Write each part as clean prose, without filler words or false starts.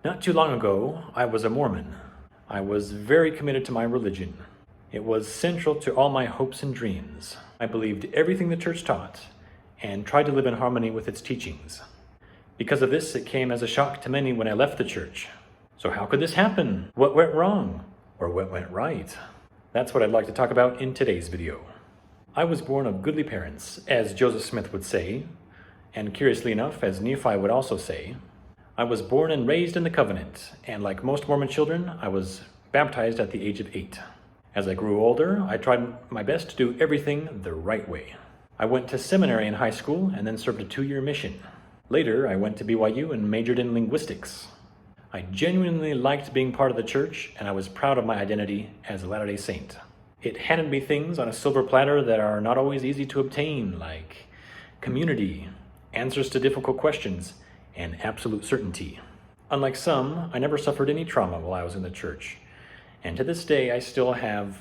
Not too long ago, I was a Mormon. I was very committed to my religion. It was central to all my hopes and dreams. I believed everything the church taught and tried to live in harmony with its teachings. Because of this, it came as a shock to many when I left the church. So how could this happen? What went wrong? Or what went right? That's what I'd like to talk about in today's video. I was born of goodly parents, as Joseph Smith would say, and curiously enough, as Nephi would also say. I was born and raised in the covenant, and like most Mormon children, I was baptized at the age of 8. As I grew older, I tried my best to do everything the right way. I went to seminary in high school and then served a 2-year mission. Later, I went to BYU and majored in linguistics. I genuinely liked being part of the church, and I was proud of my identity as a Latter-day Saint. It handed me things on a silver platter that are not always easy to obtain, like community, answers to difficult questions, and absolute certainty. Unlike some, I never suffered any trauma while I was in the church. And to this day, I still have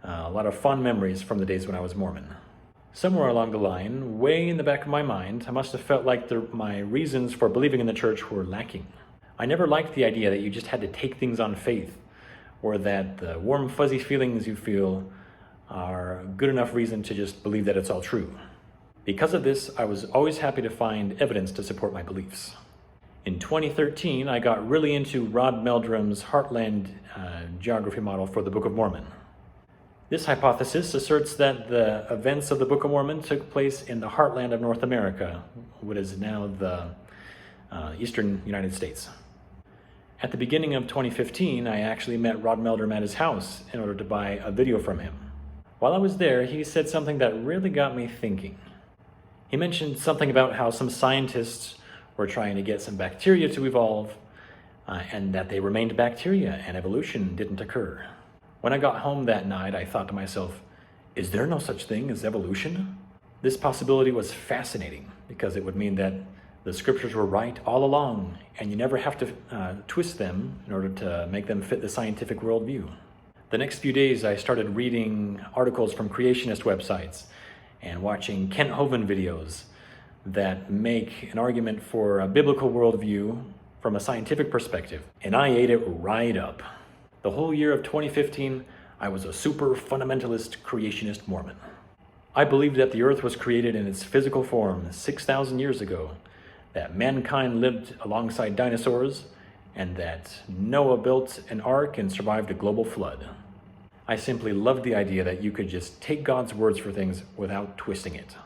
a lot of fond memories from the days when I was Mormon. Somewhere along the line, way in the back of my mind, I must have felt like my reasons for believing in the church were lacking. I never liked the idea that you just had to take things on faith, or that the warm, fuzzy feelings you feel are good enough reason to just believe that it's all true. Because of this, I was always happy to find evidence to support my beliefs. In 2013, I got really into Rod Meldrum's Heartland geography model for the Book of Mormon. This hypothesis asserts that the events of the Book of Mormon took place in the heartland of North America, what is now the eastern United States. At the beginning of 2015, I actually met Rod Meldrum at his house in order to buy a video from him. While I was there, he said something that really got me thinking. He mentioned something about how some scientists were trying to get some bacteria to evolve, and that they remained bacteria and evolution didn't occur. When I got home that night, I thought to myself, is there no such thing as evolution? This possibility was fascinating because it would mean that the scriptures were right all along, and you never have to twist them in order to make them fit the scientific worldview. The next few days, I started reading articles from creationist websites and watching Kent Hovind videos that make an argument for a biblical worldview from a scientific perspective, and I ate it right up. The whole year of 2015, I was a super fundamentalist creationist Mormon. I believed that the earth was created in its physical form 6,000 years ago, that mankind lived alongside dinosaurs, and that Noah built an ark and survived a global flood. I simply loved the idea that you could just take God's words for things without twisting it.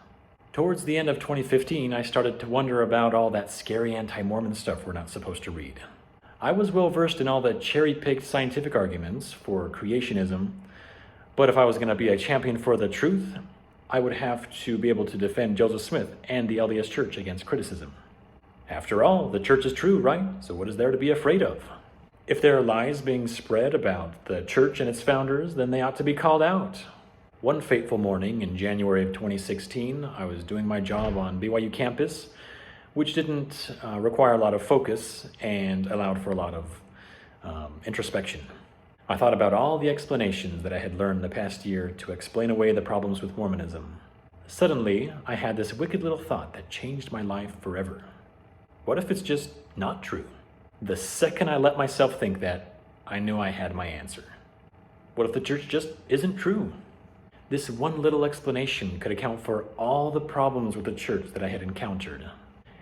Towards the end of 2015, I started to wonder about all that scary anti-Mormon stuff we're not supposed to read. I was well versed in all the cherry-picked scientific arguments for creationism, but if I was going to be a champion for the truth, I would have to be able to defend Joseph Smith and the LDS Church against criticism. After all, the church is true, right? So what is there to be afraid of? If there are lies being spread about the church and its founders, then they ought to be called out. One fateful morning in January of 2016, I was doing my job on BYU campus, which didn't require a lot of focus and allowed for a lot of introspection. I thought about all the explanations that I had learned the past year to explain away the problems with Mormonism. Suddenly, I had this wicked little thought that changed my life forever. What if it's just not true? The second I let myself think that, I knew I had my answer. What if the church just isn't true? This one little explanation could account for all the problems with the church that I had encountered.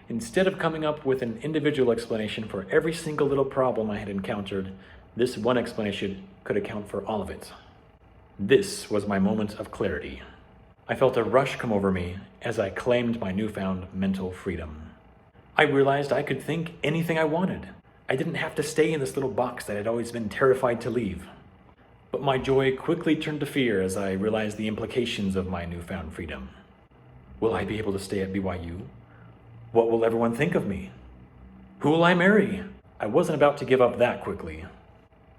Instead of coming up with an individual explanation for every single little problem I had encountered, this one explanation could account for all of it. This was my moment of clarity. I felt a rush come over me as I claimed my newfound mental freedom. I realized I could think anything I wanted. I didn't have to stay in this little box that I'd always been terrified to leave. But my joy quickly turned to fear as I realized the implications of my newfound freedom. Will I be able to stay at BYU? What will everyone think of me? Who will I marry? I wasn't about to give up that quickly.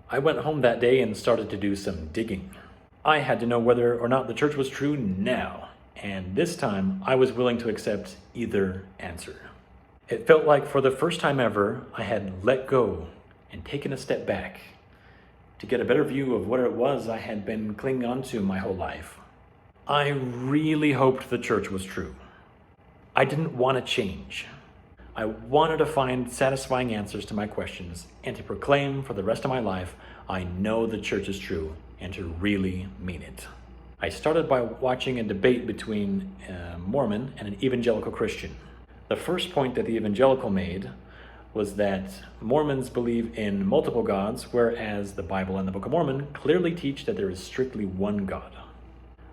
I went home that day and started to do some digging. I had to know whether or not the church was true now, and this time I was willing to accept either answer. It felt like for the first time ever, I had let go and taken a step back to get a better view of what it was I had been clinging onto my whole life. I really hoped the church was true. I didn't want to change. I wanted to find satisfying answers to my questions and to proclaim for the rest of my life, I know the church is true, and to really mean it. I started by watching a debate between a Mormon and an evangelical Christian. The first point that the evangelical made was that Mormons believe in multiple gods, whereas the Bible and the Book of Mormon clearly teach that there is strictly one God.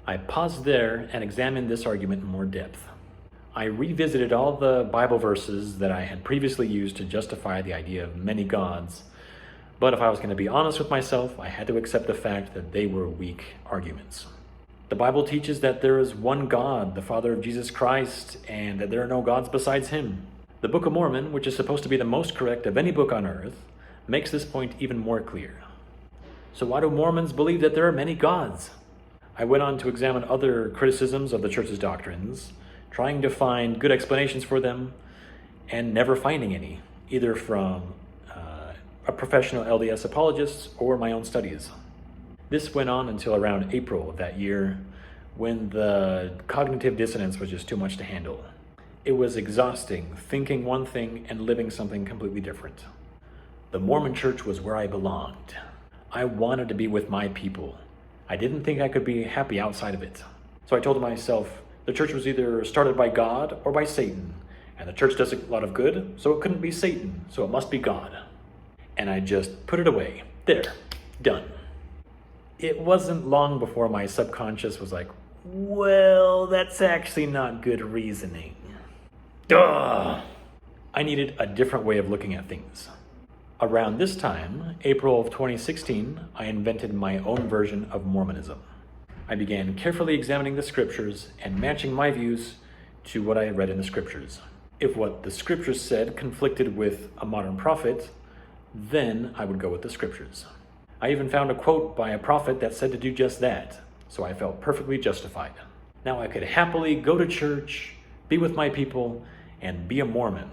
I paused there and examined this argument in more depth. I revisited all the Bible verses that I had previously used to justify the idea of many gods, but if I was going to be honest with myself, I had to accept the fact that they were weak arguments. The Bible teaches that there is one God, the Father of Jesus Christ, and that there are no gods besides him. The Book of Mormon, which is supposed to be the most correct of any book on earth, makes this point even more clear. So why do Mormons believe that there are many gods? I went on to examine other criticisms of the church's doctrines, trying to find good explanations for them, and never finding any, either from a professional LDS apologist or my own studies. This went on until around April of that year, when the cognitive dissonance was just too much to handle. It was exhausting, thinking one thing and living something completely different. The Mormon Church was where I belonged. I wanted to be with my people. I didn't think I could be happy outside of it. So I told myself the church was either started by God or by Satan, and the church does a lot of good, so it couldn't be Satan, so it must be God. And I just put it away. There, done. It wasn't long before my subconscious was like, well, that's actually not good reasoning. Duh! I needed a different way of looking at things. Around this time, April of 2016, I invented my own version of Mormonism. I began carefully examining the scriptures and matching my views to what I had read in the scriptures. If what the scriptures said conflicted with a modern prophet, then I would go with the scriptures. I even found a quote by a prophet that said to do just that, so I felt perfectly justified. Now I could happily go to church, be with my people, and be a Mormon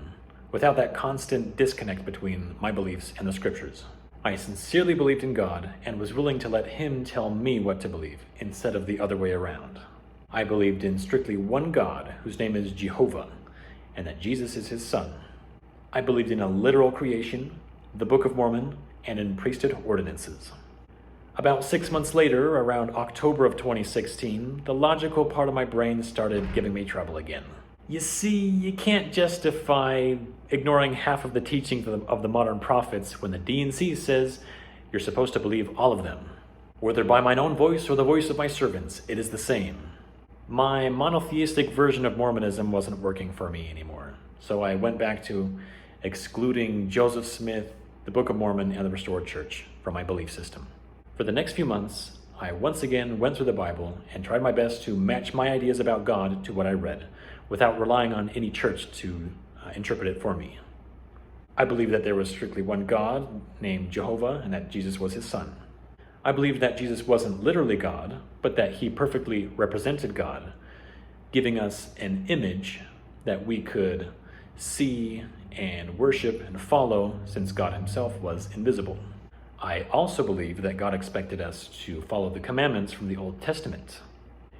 without that constant disconnect between my beliefs and the scriptures. I sincerely believed in God and was willing to let him tell me what to believe instead of the other way around. I believed in strictly one God whose name is Jehovah and that Jesus is his son. I believed in a literal creation, the Book of Mormon, and in priesthood ordinances. About 6 months later, around October of 2016, the logical part of my brain started giving me trouble again. You see, you can't justify ignoring half of the teachings of the modern prophets when the D&C says you're supposed to believe all of them. Whether by mine own voice or the voice of my servants, it is the same. My monotheistic version of Mormonism wasn't working for me anymore, so I went back to excluding Joseph Smith, the Book of Mormon, and the Restored Church from my belief system. For the next few months, I once again went through the Bible and tried my best to match my ideas about God to what I read, without relying on any church to interpret it for me. I believed that there was strictly one God named Jehovah and that Jesus was his son. I believed that Jesus wasn't literally God, but that he perfectly represented God, giving us an image that we could see and worship and follow since God himself was invisible. I also believe that God expected us to follow the commandments from the Old Testament.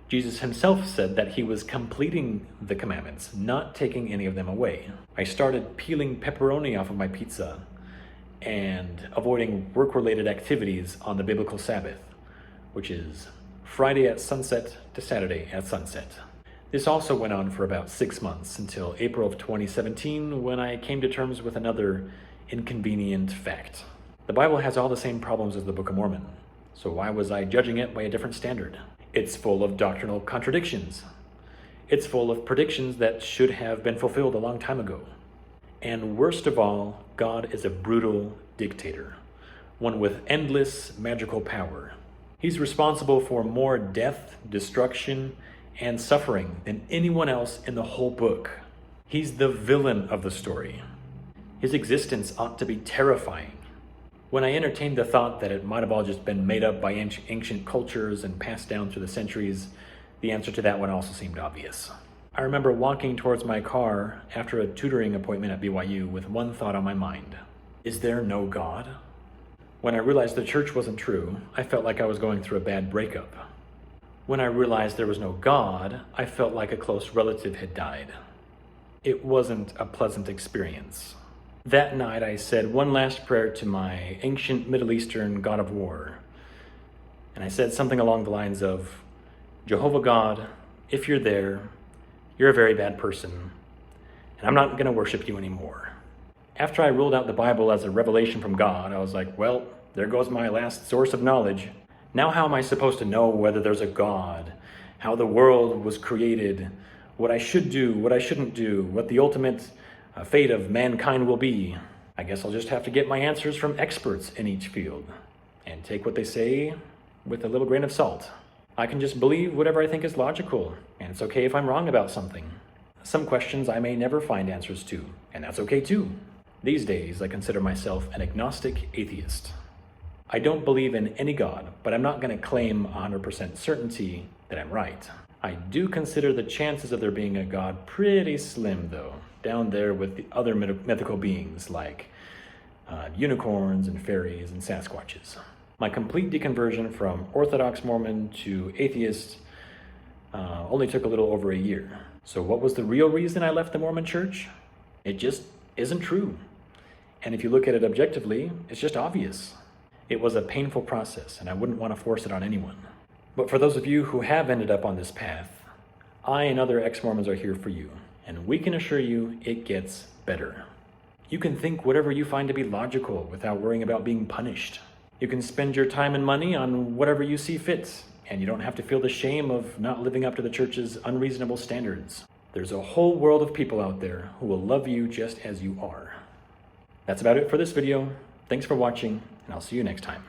Jesus himself said that he was completing the commandments, not taking any of them away. I started peeling pepperoni off of my pizza and avoiding work-related activities on the biblical Sabbath, which is Friday at sunset to Saturday at sunset. This also went on for about 6 months until April of 2017, when I came to terms with another inconvenient fact. The Bible has all the same problems as the Book of Mormon, so why was I judging it by a different standard? It's full of doctrinal contradictions. It's full of predictions that should have been fulfilled a long time ago. And worst of all, God is a brutal dictator, one with endless magical power. He's responsible for more death, destruction, and suffering than anyone else in the whole book. He's the villain of the story. His existence ought to be terrifying. When I entertained the thought that it might have all just been made up by ancient cultures and passed down through the centuries, the answer to that one also seemed obvious. I remember walking towards my car after a tutoring appointment at BYU with one thought on my mind. Is there no God? When I realized the church wasn't true, I felt like I was going through a bad breakup. When I realized there was no God, I felt like a close relative had died. It wasn't a pleasant experience. That night I said one last prayer to my ancient Middle Eastern god of war. And I said something along the lines of, Jehovah God, if you're there, you're a very bad person, and I'm not going to worship you anymore. After I ruled out the Bible as a revelation from God, I was like, well, there goes my last source of knowledge. Now how am I supposed to know whether there's a God, how the world was created, what I should do, what I shouldn't do, what the ultimate fate of mankind will be? I guess I'll just have to get my answers from experts in each field and take what they say with a little grain of salt. I can just believe whatever I think is logical, and it's okay if I'm wrong about something. Some questions I may never find answers to, and that's okay too. These days, I consider myself an agnostic atheist. I don't believe in any God, but I'm not going to claim 100% certainty that I'm right. I do consider the chances of there being a God pretty slim, though, down there with the other mythical beings like unicorns and fairies and Sasquatches. My complete deconversion from Orthodox Mormon to atheist only took a little over a year. So what was the real reason I left the Mormon Church? It just isn't true. And if you look at it objectively, it's just obvious. It was a painful process, and I wouldn't want to force it on anyone. But for those of you who have ended up on this path, I and other ex-Mormons are here for you, and we can assure you it gets better. You can think whatever you find to be logical without worrying about being punished. You can spend your time and money on whatever you see fit, and you don't have to feel the shame of not living up to the church's unreasonable standards. There's a whole world of people out there who will love you just as you are. That's about it for this video. Thanks for watching, and I'll see you next time.